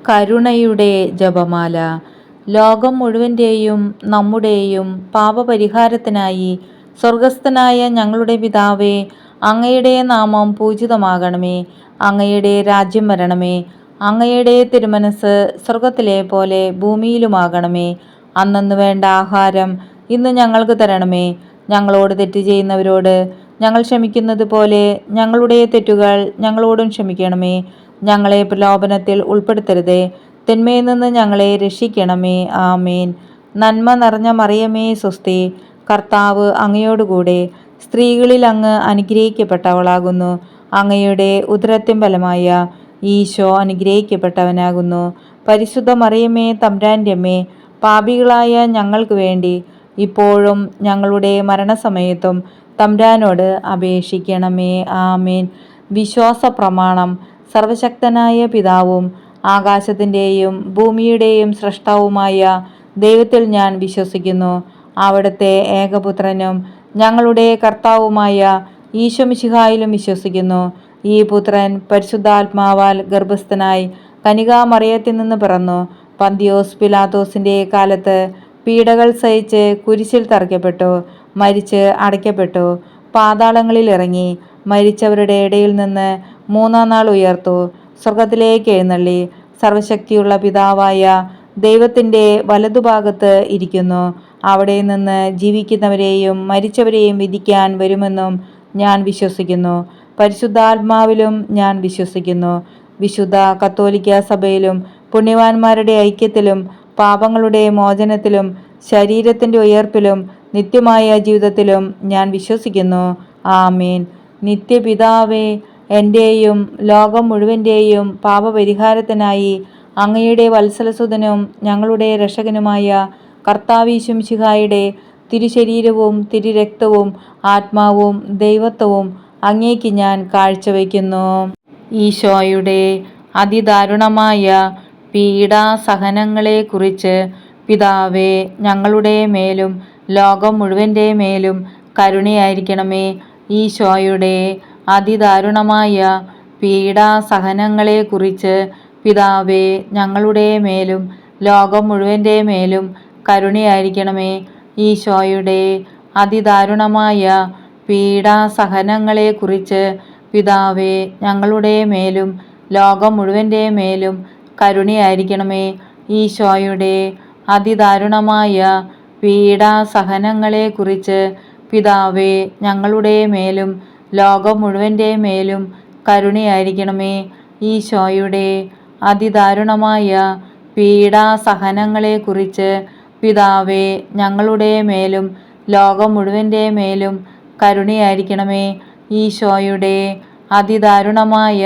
കരുണയുടെ ജപമാല. ലോകം മുഴുവൻ്റെയും നമ്മുടെയും പാപപരിഹാരത്തിനായി സ്വർഗസ്ഥനായ ഞങ്ങളുടെ പിതാവേ, അങ്ങയുടെ നാമം പൂജിതമാകണമേ. അങ്ങയുടെ രാജ്യം വരണമേ. അങ്ങയുടെ തിരുമനസ് സ്വർഗത്തിലെ പോലെ ഭൂമിയിലുമാകണമേ. അന്നന്ന് വേണ്ട ആഹാരം ഇന്ന് ഞങ്ങൾക്ക് തരണമേ. ഞങ്ങളോട് തെറ്റ് ചെയ്യുന്നവരോട് ഞങ്ങൾ ക്ഷമിക്കുന്നത് പോലെ ഞങ്ങളുടെ തെറ്റുകൾ ഞങ്ങളോടും ക്ഷമിക്കണമേ. ഞങ്ങളെ പ്രലോഭനത്തിൽ ഉൾപ്പെടുത്തരുതേ, തിന്മയിൽ നിന്ന് ഞങ്ങളെ രക്ഷിക്കണമേ. ആമേൻ. നന്മ നിറഞ്ഞ മറിയമേ സ്വസ്തി, കർത്താവ് അങ്ങയോടുകൂടെ സ്ത്രീകളിൽ അങ്ങ് അനുഗ്രഹിക്കപ്പെട്ടവളാകുന്നു. അങ്ങയുടെ ഉദരത്തിൻ ഫലമായ ഈശോ അനുഗ്രഹിക്കപ്പെട്ടവനാകുന്നു. പരിശുദ്ധ മറിയമേ തമ്പുരാൻ്റെ അമ്മേ, പാപികളായ ഞങ്ങൾക്ക് വേണ്ടി ഇപ്പോഴും ഞങ്ങളുടെ മരണസമയത്തും തമ്പുരാനോട് അപേക്ഷിക്കണമേ. ആമേൻ. വിശ്വാസ പ്രമാണം. സർവശക്തനായ പിതാവും ആകാശത്തിൻ്റെയും ഭൂമിയുടെയും സ്രഷ്ടാവുമായ ദൈവത്തിൽ ഞാൻ വിശ്വസിക്കുന്നു. അവിടുത്തെ ഏകപുത്രനും ഞങ്ങളുടെ കർത്താവുമായ ഈശോമിശിഹായിലും വിശ്വസിക്കുന്നു. ഈ പുത്രൻ പരിശുദ്ധാത്മാവാൽ ഗർഭസ്ഥനായി കനികാമറിയത്തിൽ നിന്ന് പിറന്നു. പന്തിയോസ് പിലാത്തോസിൻ്റെ കാലത്ത് പീഡകൾ സഹിച്ച് കുരിശിൽ തറയ്ക്കപ്പെട്ടു, മരിച്ച് അടയ്ക്കപ്പെട്ടു, പാതാളങ്ങളിൽ ഇറങ്ങി, മരിച്ചവരുടെ ഇടയിൽ നിന്ന് മൂന്നാം നാൾ ഉയർത്തു, സ്വർഗത്തിലേക്ക് എഴുന്നള്ളി, സർവശക്തിയുള്ള പിതാവായ ദൈവത്തിൻ്റെ വലതുഭാഗത്ത് ഇരിക്കുന്നു. അവിടെ നിന്ന് ജീവിക്കുന്നവരെയും മരിച്ചവരെയും വിധിക്കാൻ വരുമെന്നും ഞാൻ വിശ്വസിക്കുന്നു. പരിശുദ്ധാത്മാവിലും ഞാൻ വിശ്വസിക്കുന്നു. വിശുദ്ധ കത്തോലിക്ക സഭയിലും പുണ്യവാന്മാരുടെ ഐക്യത്തിലും പാപങ്ങളുടെ മോചനത്തിലും ശരീരത്തിൻ്റെ ഉയർപ്പിലും നിത്യമായ ജീവിതത്തിലും ഞാൻ വിശ്വസിക്കുന്നു. ആമേൻ. നിത്യപിതാവേ, എൻ്റെയും ലോകം മുഴുവൻ്റെയും പാപപരിഹാരത്തിനായി അങ്ങയുടെ വത്സലസുതനും ഞങ്ങളുടെ രക്ഷകനുമായ കർത്താവീശുമിശിഹായുടെ തിരുശരീരവും തിരുരക്തവും ആത്മാവും ദൈവത്വവും അങ്ങേക്ക് ഞാൻ കാഴ്ചവെക്കുന്നു. ഈശോയുടെ അതിദാരുണമായ പീഡാസഹനങ്ങളെക്കുറിച്ച് പിതാവേ, ഞങ്ങളുടെ മേലും ലോകം മുഴുവൻ്റെ മേലും കരുണയായിരിക്കണമേ. ഈശോയുടെ അതിദാരുണമായ പീഡാസഹനങ്ങളെക്കുറിച്ച് പിതാവേ, ഞങ്ങളുടെ മേലും ലോകം മുഴുവൻ്റെ മേലും കരുണയായിരിക്കണമേ. ഈശോയുടെ അതിദാരുണമായ പീഡാസഹനങ്ങളെക്കുറിച്ച് പിതാവേ, ഞങ്ങളുടെ മേലും ലോകം മുഴുവൻ്റെ മേലും കരുണയായിരിക്കണമേ. ഈശോയുടെ അതിദാരുണമായ പീഡാസഹനങ്ങളെക്കുറിച്ച് പിതാവേ, ഞങ്ങളുടെ മേലും ലോകം മുഴുവൻ്റെ മേലും കരുണയായിരിക്കണമേ. ഈശോയുടെ അതിദാരുണമായ പീഡാസഹനങ്ങളെക്കുറിച്ച് പിതാവേ, ഞങ്ങളുടെ മേലും ലോകം മുഴുവൻ്റെ മേലും കരുണയായിരിക്കണമേ. ഈശോയുടെ അതിദാരുണമായ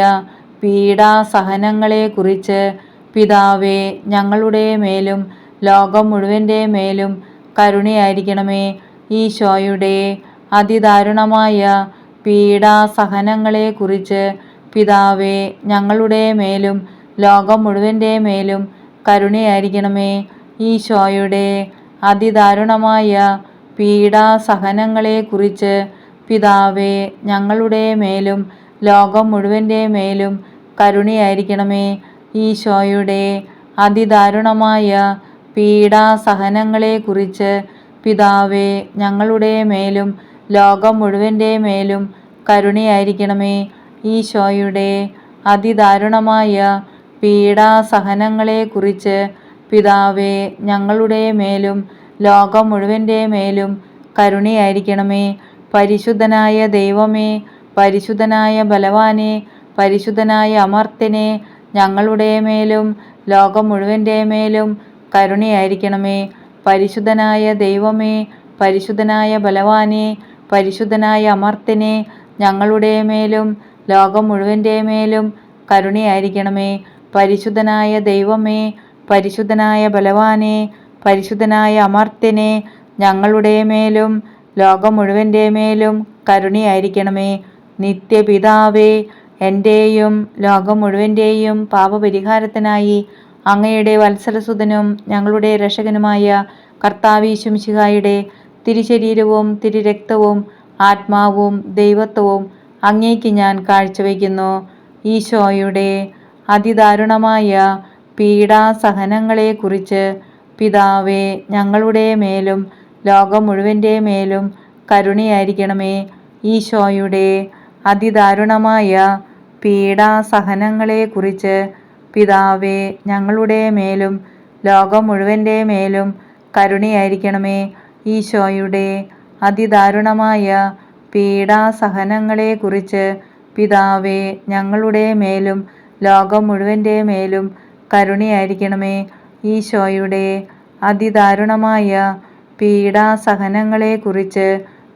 പീഡാസഹനങ്ങളെക്കുറിച്ച് പിതാവേ, ഞങ്ങളുടെ മേലും ലോകം മുഴുവൻ്റെ മേലും കരുണയായിരിക്കണമേ. ഈശോയുടെ അതിദാരുണമായ പീഡാസഹനങ്ങളെക്കുറിച്ച് പിതാവേ, ഞങ്ങളുടെ മേലും ലോകം മുഴുവൻ്റെ മേലും കരുണയായിരിക്കണമേ. ഈശോയുടെ അതിദാരുണമായ പീഡാസഹനങ്ങളെക്കുറിച്ച് പിതാവേ, ഞങ്ങളുടെ മേലും ലോകം മുഴുവൻ്റെ മേലും കരുണയായിരിക്കണമേ. ഈശോയുടെ അതിദാരുണമായ പീഡാസഹനങ്ങളെക്കുറിച്ച് പിതാവേ, ഞങ്ങളുടെ മേലും ലോകം മുഴുവൻ്റെ മേലും കരുണയായിരിക്കണമേ. ഈശോയുടെ അതിദാരുണമായ പീഡാസഹനങ്ങളെക്കുറിച്ച് പിതാവേ, ഞങ്ങളുടെ മേലും ലോകം മുഴുവൻ്റെ മേലും കരുണയായിരിക്കണമേ. പരിശുദ്ധനായ ദൈവമേ, പരിശുദ്ധനായ ബലവാനെ, പരിശുദ്ധനായ അമർത്യനെ, ഞങ്ങളുടെ മേലും ലോകം മുഴുവൻ്റെ മേലും കരുണയായിരിക്കണമേ. പരിശുദ്ധനായ ദൈവമേ, പരിശുദ്ധനായ ബലവാനെ, പരിശുദ്ധനായ അമർത്യനെ, ഞങ്ങളുടെ മേലും ലോകം മുഴുവൻ്റെ മേലും കരുണയായിരിക്കണമേ. പരിശുദ്ധനായ ദൈവമേ, പരിശുദ്ധനായ ബലവാനെ, പരിശുദ്ധനായ അമർത്യനെ, ഞങ്ങളുടെ മേലും ലോകം മുഴുവൻ്റെ മേലും കരുണയായിരിക്കണമേ. നിത്യപിതാവേ, എൻ്റെയും ലോകം മുഴുവൻ്റെയും പാപപരിഹാരത്തിനായി അങ്ങയുടെ വത്സലസുതനും ഞങ്ങളുടെ രക്ഷകനുമായ കർത്താവീശുമിശിഹായുടെ തിരുശരീരവും തിരുരക്തവും ആത്മാവും ദൈവത്വവും അങ്ങേക്ക് ഞാൻ കാഴ്ചവെക്കുന്നു. ഈശോയുടെ അതിദാരുണമായ പീഡാസഹനങ്ങളെക്കുറിച്ച് പിതാവേ ഞങ്ങളുടെ മേലും ലോകം മുഴുവൻ്റെ മേലും കരുണയായിരിക്കണമേ. ഈശോയുടെ അതിദാരുണമായ പീഡാസഹനങ്ങളെക്കുറിച്ച് പിതാവേ ഞങ്ങളുടെ മേലും ലോകം മുഴുവൻ്റെ മേലും കരുണയായിരിക്കണമേ. ഈശോയുടെ അതിദാരുണമായ പീഡാസഹനങ്ങളെക്കുറിച്ച് പിതാവേ ഞങ്ങളുടെ മേലും ലോകം മുഴുവൻ്റെ മേലും കരുണയായിരിക്കണമേ. ഈശോയുടെ അതിദാരുണമായ പീഡാസഹനങ്ങളെക്കുറിച്ച്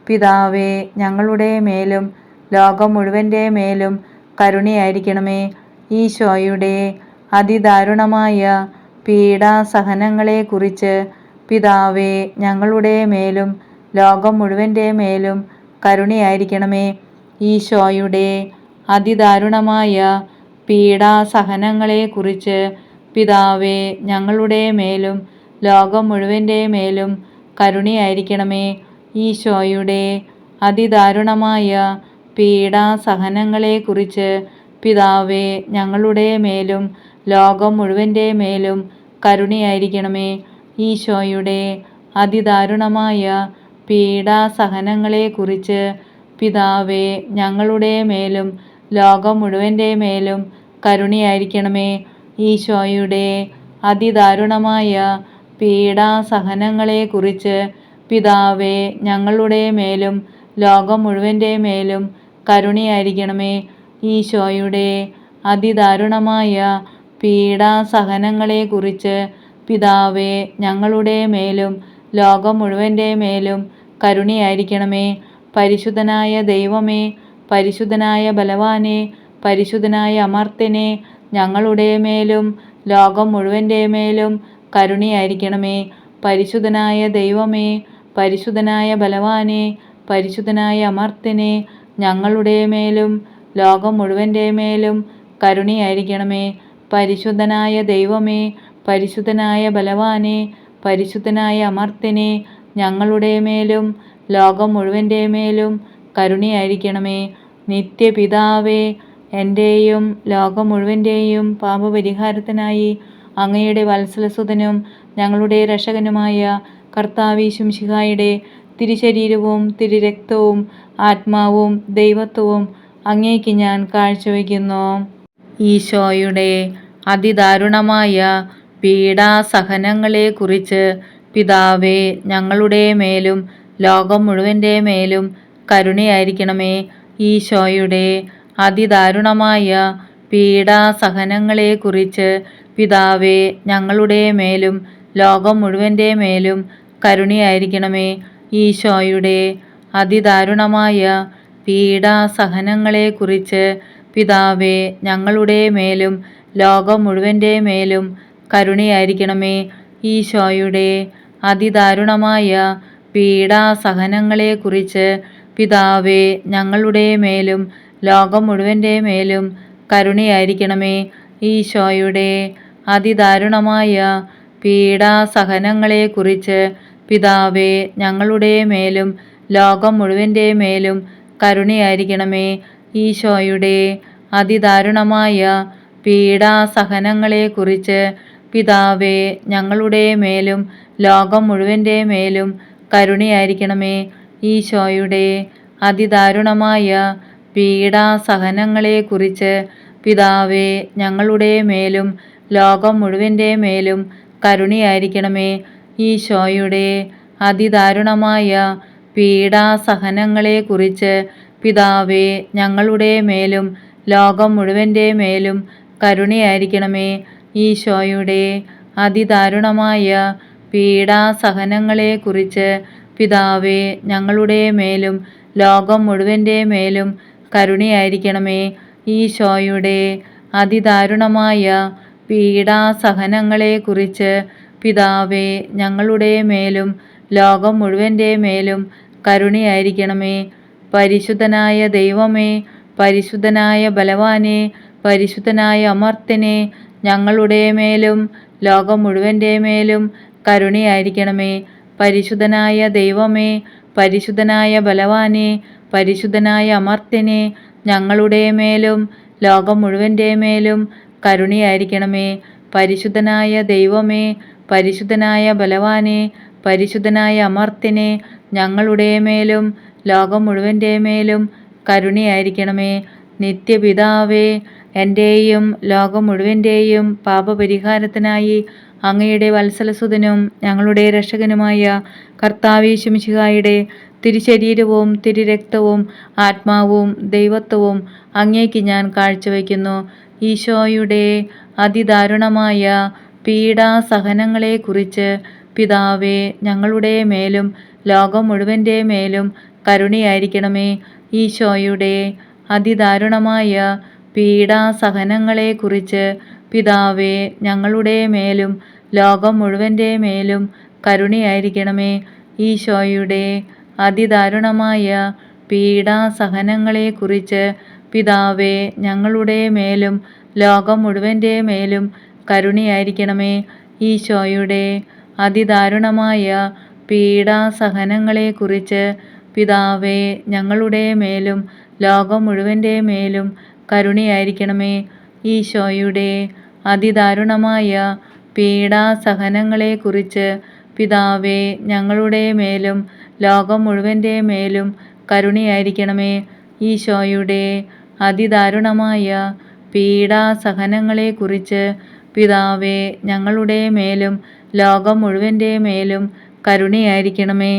പിതാവേ ഞങ്ങളുടെ മേലും ലോകം മുഴുവൻ്റെ മേലും കരുണയായിരിക്കണമേ. ഈശോയുടെ അതിദാരുണമായ പീഡാസഹനങ്ങളെക്കുറിച്ച് പിതാവേ ഞങ്ങളുടെ മേലും ലോകം മുഴുവൻ്റെ മേലും കരുണയായിരിക്കണമേ. ഈശോയുടെ അതിദാരുണമായ പീഡാസഹനങ്ങളെക്കുറിച്ച് പിതാവേ ഞങ്ങളുടെ മേലും ലോകം മുഴുവൻ്റെ മേലും കരുണയായിരിക്കണമേ. ഈശോയുടെ അതിദാരുണമായ പീഡാസഹനങ്ങളെക്കുറിച്ച് പിതാവേ ഞങ്ങളുടെ മേലും ലോകം മുഴുവൻ്റെ മേലും കരുണയായിരിക്കണമേ. ഈശോയുടെ അതിദാരുണമായ പീഡാസഹനങ്ങളെക്കുറിച്ച് പിതാവേ ഞങ്ങളുടെ മേലും ലോകം മുഴുവൻ്റെ മേലും കരുണയായിരിക്കണമേ. ഈശോയുടെ അതിദാരുണമായ പീഡാസഹനങ്ങളെക്കുറിച്ച് പിതാവേ ഞങ്ങളുടെ മേലും ലോകം മുഴുവൻ്റെ മേലും കരുണയായിരിക്കണമേ. ഈശോയുടെ അതിദാരുണമായ പീഡാസഹനങ്ങളെക്കുറിച്ച് പിതാവേ ഞങ്ങളുടെ മേലും ലോകം മുഴുവൻ്റെ മേലും കരുണയായിരിക്കണമേ. പരിശുദ്ധനായ ദൈവമേ, പരിശുദ്ധനായ ബലവാനെ, പരിശുദ്ധനായ അമർത്യനെ, ഞങ്ങളുടെ മേലും ലോകം മുഴുവൻ്റെ മേലും കരുണയായിരിക്കണമേ. പരിശുദ്ധനായ ദൈവമേ, പരിശുദ്ധനായ ബലവാനെ, പരിശുദ്ധനായ അമർത്യനെ, ഞങ്ങളുടെ മേലും ലോകം മുഴുവൻ്റെ മേലും കരുണയായിരിക്കണമേ. പരിശുദ്ധനായ ദൈവമേ, പരിശുദ്ധനായ ബലവാനെ, പരിശുദ്ധനായ അമർത്യനെ, ഞങ്ങളുടെ മേലും ലോകം മുഴുവൻ്റെ മേലും കരുണയായിരിക്കണമേ. നിത്യപിതാവേ, എൻ്റെയും ലോകം മുഴുവൻ്റെയും പാപപരിഹാരത്തിനായി അങ്ങയുടെ വത്സലസുതനും ഞങ്ങളുടെ രക്ഷകനുമായ കർത്താവീശു മിശിഹായുടെ തിരുശരീരവും തിരുരക്തവും ആത്മാവും ദൈവത്വവും അങ്ങേക്ക് ഞാൻ കാഴ്ചവെക്കുന്നു. ഈശോയുടെ അതിദാരുണമായ പീഡാസഹനങ്ങളെക്കുറിച്ച് പിതാവേ ഞങ്ങളുടെ മേലും ലോകം മുഴുവൻ്റെ മേലും കരുണയായിരിക്കണമേ. ഈശോയുടെ അതിദാരുണമായ പീഡാസഹനങ്ങളെക്കുറിച്ച് പിതാവേ ഞങ്ങളുടെ മേലും ലോകം മുഴുവൻ്റെ മേലും കരുണയായിരിക്കണമേ. ഈശോയുടെ അതിദാരുണമായ പീഡാസഹനങ്ങളെക്കുറിച്ച് പിതാവേ ഞങ്ങളുടെ മേലും ലോകം മുഴുവൻ്റെ മേലും കരുണയായിരിക്കണമേ. ഈശോയുടെ അതിദാരുണമായ പീഡാസഹനങ്ങളെക്കുറിച്ച് പിതാവേ ഞങ്ങളുടെ മേലും ലോകം മുഴുവൻ്റെ മേലും കരുണയായിരിക്കണമേ. ഈശോയുടെ അതിദാരുണമായ പീഡാസഹനങ്ങളെക്കുറിച്ച് പിതാവേ ഞങ്ങളുടെ മേലും ലോകം മുഴുവൻ്റെ മേലും കരുണയായിരിക്കണമേ. ഈശോയുടെ അതിദാരുണമായ പീഡാസഹനങ്ങളെക്കുറിച്ച് പിതാവേ ഞങ്ങളുടെ മേലും ലോകം മുഴുവൻ്റെ മേലും കരുണയായിരിക്കണമേ. ഈശോയുടെ അതിദാരുണമായ പീഡാസഹനങ്ങളെക്കുറിച്ച് പിതാവേ ഞങ്ങളുടെ മേലും ലോകം മുഴുവൻ്റെ മേലും കരുണയായിരിക്കണമേ. ഈശോയുടെ അതിദാരുണമായ പീഡാസഹനങ്ങളെക്കുറിച്ച് പിതാവേ ഞങ്ങളുടെ മേലും ലോകം മുഴുവൻ്റെ മേലും കരുണയായിരിക്കണമേ. ഈശോയുടെ അതിദാരുണമായ പീഡാസഹനങ്ങളെക്കുറിച്ച് പിതാവേ ഞങ്ങളുടെ മേലും ലോകം മുഴുവൻ്റെ മേലും കരുണയായിരിക്കണമേ. ഈശോയുടെ അതിദാരുണമായ പീഡാസഹനങ്ങളെക്കുറിച്ച് പിതാവേ ഞങ്ങളുടെ മേലും ലോകം മുഴുവൻ്റെ മേലും കരുണയായിരിക്കണമേ. പരിശുദ്ധനായ ദൈവമേ, പരിശുദ്ധനായ ബലവാനെ, പരിശുദ്ധനായ അമർത്യനെ, ഞങ്ങളുടെ മേലും ലോകം മുഴുവൻ്റെ മേലും കരുണയായിരിക്കണമേ. പരിശുദ്ധനായ ദൈവമേ, പരിശുദ്ധനായ ബലവാനെ, പരിശുദ്ധനായ അമർത്യനെ, ഞങ്ങളുടെ മേലും ലോകം മുഴുവൻ്റെ മേലും കരുണയായിരിക്കണമേ. പരിശുദ്ധനായ ദൈവമേ, പരിശുദ്ധനായ ബലവാനെ, പരിശുദ്ധനായ അമർത്യനെ, ഞങ്ങളുടെ മേലും ലോകം മുഴുവൻ്റെ മേലും കരുണയായിരിക്കണമേ. നിത്യപിതാവേ, എൻ്റെയും ലോകം മുഴുവൻ്റെയും പാപപരിഹാരത്തിനായി അങ്ങയുടെ വത്സലസുതനും ഞങ്ങളുടെ രക്ഷകനുമായ കർത്താവേ മിശിഹായുടെ തിരുശരീരവും തിരുരക്തവും ആത്മാവും ദൈവത്വവും അങ്ങേക്ക് ഞാൻ കാഴ്ചവെക്കുന്നു. ഈശോയുടെ അതിദാരുണമായ പീഡാസഹനങ്ങളെക്കുറിച്ച് പിതാവേ, ഞങ്ങളുടെ മേലും ലോകം മുഴുവൻ്റെ മേലും കരുണയായിരിക്കണമേ. ഈശോയുടെ അതിദാരുണമായ പീഡാസഹനങ്ങളെക്കുറിച്ച് പിതാവേ, ഞങ്ങളുടെ മേലും ലോകം മുഴുവൻ്റെ മേലും കരുണയായിരിക്കണമേ. ഈശോയുടെ അതിദാരുണമായ പീഡാസഹനങ്ങളെക്കുറിച്ച് പിതാവേ, ഞങ്ങളുടെ മേലും ലോകം മുഴുവൻ്റെ മേലും കരുണയായിരിക്കണമേ. ഈശോയുടെ അതിദാരുണമായ പീഡാസഹനങ്ങളെക്കുറിച്ച് പിതാവേ, ഞങ്ങളുടെ മേലും ലോകം മുഴുവൻ്റെ മേലും കരുണയായിരിക്കണമേ. ഈശോയുടെ അതിദാരുണമായ പീഡാസഹനങ്ങളെക്കുറിച്ച് പിതാവേ, ഞങ്ങളുടെ മേലും ലോകം മുഴുവൻ്റെ മേലും കരുണയായിരിക്കണമേ. ഈശോയുടെ അതിദാരുണമായ പീഡാസഹനങ്ങളെക്കുറിച്ച് പിതാവേ, ഞങ്ങളുടെ മേലും ലോകം മുഴുവൻ്റെ മേലും കരുണയായിരിക്കണമേ.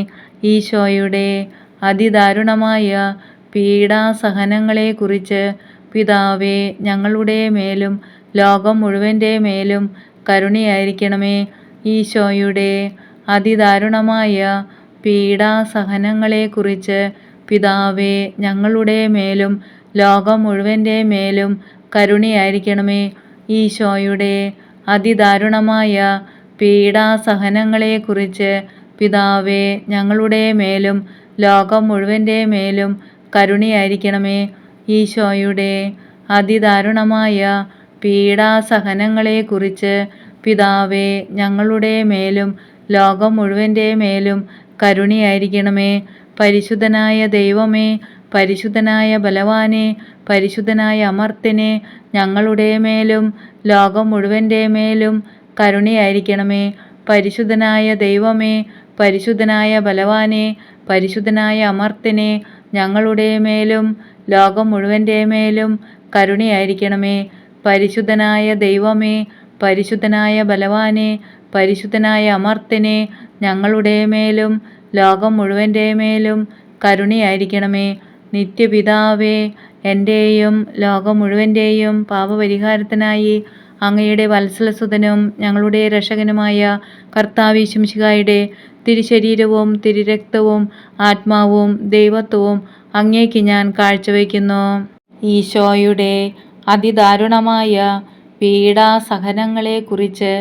ഈശോയുടെ അതിദാരുണമായ പീഡാസഹനങ്ങളെക്കുറിച്ച് പിതാവേ, ഞങ്ങളുടെ മേലും ലോകം മുഴുവൻ്റെ മേലും കരുണയായിരിക്കണമേ. ഈശോയുടെ അതിദാരുണമായ പീഡാസഹനങ്ങളെക്കുറിച്ച് പിതാവേ, ഞങ്ങളുടെ മേലും ലോകം മുഴുവൻ്റെ മേലും കരുണയായിരിക്കണമേ. ഈശോയുടെ അതിദാരുണമായ പീഡാസഹനങ്ങളെക്കുറിച്ച് പിതാവേ, ഞങ്ങളുടെ മേലും ലോകം മുഴുവൻ്റെ മേലും കരുണയായിരിക്കണമേ. ഈശോയുടെ അതിദാരുണമായ പീഡാസഹനങ്ങളെക്കുറിച്ച് പിതാവേ, ഞങ്ങളുടെ മേലും ലോകം മുഴുവൻ്റെ മേലും കരുണയായിരിക്കണമേ. പരിശുദ്ധനായ ദൈവമേ, പരിശുദ്ധനായ ബലവാനെ, പരിശുദ്ധനായ അമർത്യനെ, ഞങ്ങളുടെ മേലും ലോകം മുഴുവൻ്റെ മേലും കരുണയായിരിക്കണമേ. പരിശുദ്ധനായ ദൈവമേ, പരിശുദ്ധനായ ബലവാനെ, പരിശുദ്ധനായ അമർത്യനെ, ഞങ്ങളുടെ മേലും ലോകം മുഴുവൻ്റെ മേലും കരുണയായിരിക്കണമേ. പരിശുദ്ധനായ ദൈവമേ, പരിശുദ്ധനായ ബലവാനെ, പരിശുദ്ധനായ അമർത്യനെ, ഞങ്ങളുടെ മേലും ലോകം മുഴുവൻ്റെ മേലും കരുണയായിരിക്കണമേ. നിത്യപിതാവേ, എൻ്റെയും ലോകം മുഴുവൻ്റെയും പാപപരിഹാരത്തിനായി അങ്ങയുടെ വത്സലസുതനും ഞങ്ങളുടെ രക്ഷകനുമായ കർത്താവേ മിശിഹായുടെ തിരുശരീരവും തിരുരക്തവും ആത്മാവും ദൈവത്വവും അങ്ങേക്ക് ഞാൻ കാഴ്ചവെക്കുന്നു. ഈശോയുടെ അതിദാരുണമായ പീഡാസഹനങ്ങളെക്കുറിച്ച്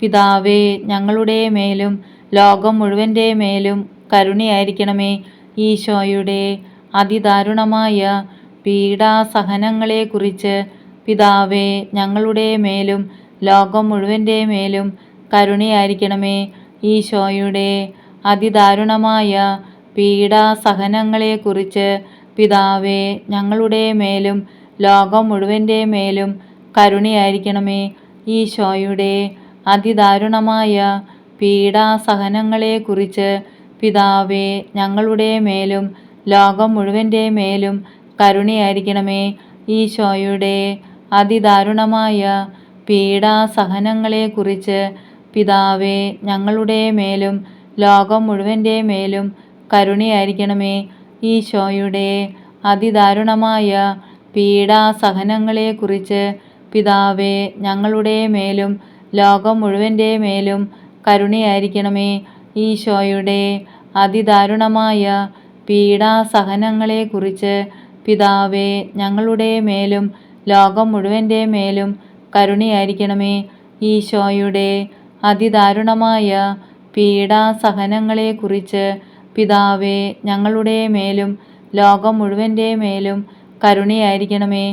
പിതാവേ, ഞങ്ങളുടെ മേലും ലോകം മുഴുവൻ്റെ മേലും കരുണയായിരിക്കണമേ. ഈശോയുടെ അതിദാരുണമായ പീഡാസഹനങ്ങളെക്കുറിച്ച് പിതാവേ, ഞങ്ങളുടെ മേലും ലോകം മുഴുവൻ്റെ മേലും കരുണയായിരിക്കണമേ. ഈശോയുടെ അതിദാരുണമായ പീഡാസഹനങ്ങളെക്കുറിച്ച് പിതാവേ, ഞങ്ങളുടെ മേലും ലോകം മുഴുവൻ്റെ മേലും കരുണയായിരിക്കണമേ. ഈശോയുടെ അതിദാരുണമായ പീഡാസഹനങ്ങളെക്കുറിച്ച് പിതാവേ, ഞങ്ങളുടെ മേലും ലോകം മുഴുവൻ്റെ മേലും കരുണയായിരിക്കണമേ. ഈശോയുടെ അതിദാരുണമായ പീഡാസഹനങ്ങളെക്കുറിച്ച് പിതാവേ, ഞങ്ങളുടെ മേലും ലോകം മുഴുവൻ്റെ മേലും കരുണയായിരിക്കണമേ. ഈശോയുടെ അതിദാരുണമായ പീഡാസഹനങ്ങളെക്കുറിച്ച് പിതാവേ, ഞങ്ങളുടെ മേലും ലോകം മുഴുവൻ്റെ മേലും കരുണയായിരിക്കണമേ. ഈശോയുടെ അതിദാരുണമായ പീഡാസഹനങ്ങളെക്കുറിച്ച് പിതാവേ, ഞങ്ങളുടെ മേലും ലോകം മുഴുവൻ്റെ മേലും കരുണയായിരിക്കണമേ. ഈശോയുടെ അതിദാരുണമായ പീഡാസഹനങ്ങളെക്കുറിച്ച് പിതാവേ, ഞങ്ങളുടെ മേലും ലോകം മുഴുവൻ്റെ മേലും കരുണയായിരിക്കണമേ.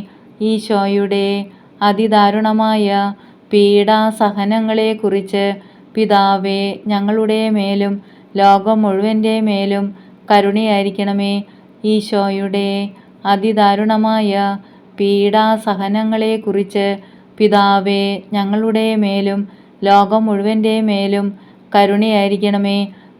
ഈശോയുടെ അതിദാരുണമായ പീഡാസഹനങ്ങളെക്കുറിച്ച് പിതാവേ, ഞങ്ങളുടെ മേലും ലോകം മുഴുവൻ്റെ മേലും കരുണയായിരിക്കണമേ. ഈശോയുടെ അതിദാരുണമായ പീഡാസഹനങ്ങളെക്കുറിച്ച് പിതാവേ, ഞങ്ങളുടെ മേലും ലോകം മുഴുവൻ്റെ മേലും കരുണയായിരിക്കണമേ.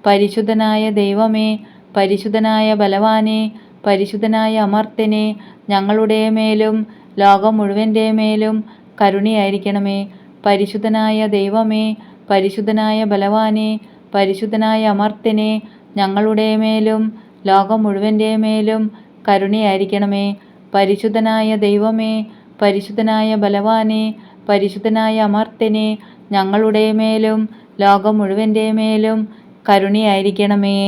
പരിശുദ്ധനായ ദൈവമേ, പരിശുദ്ധനായ ബലവാനെ, പരിശുദ്ധനായ അമർത്യനെ, ഞങ്ങളുടെ മേലും ലോകം മുഴുവൻ്റെ മേലും കരുണയായിരിക്കണമേ. പരിശുദ്ധനായ ദൈവമേ, പരിശുദ്ധനായ ബലവാനെ, പരിശുദ്ധനായ അമർത്യനെ, ഞങ്ങളുടെ മേലും ലോകം മുഴുവൻ്റെ മേലും കരുണയായിരിക്കണമേ. പരിശുദ്ധനായ ദൈവമേ, പരിശുദ്ധനായ ബലവാനെ, പരിശുദ്ധനായ അമർത്യനെ, ഞങ്ങളുടെ മേലും ലോകം മുഴുവൻ്റെ മേലും കരുണയായിരിക്കണമേ.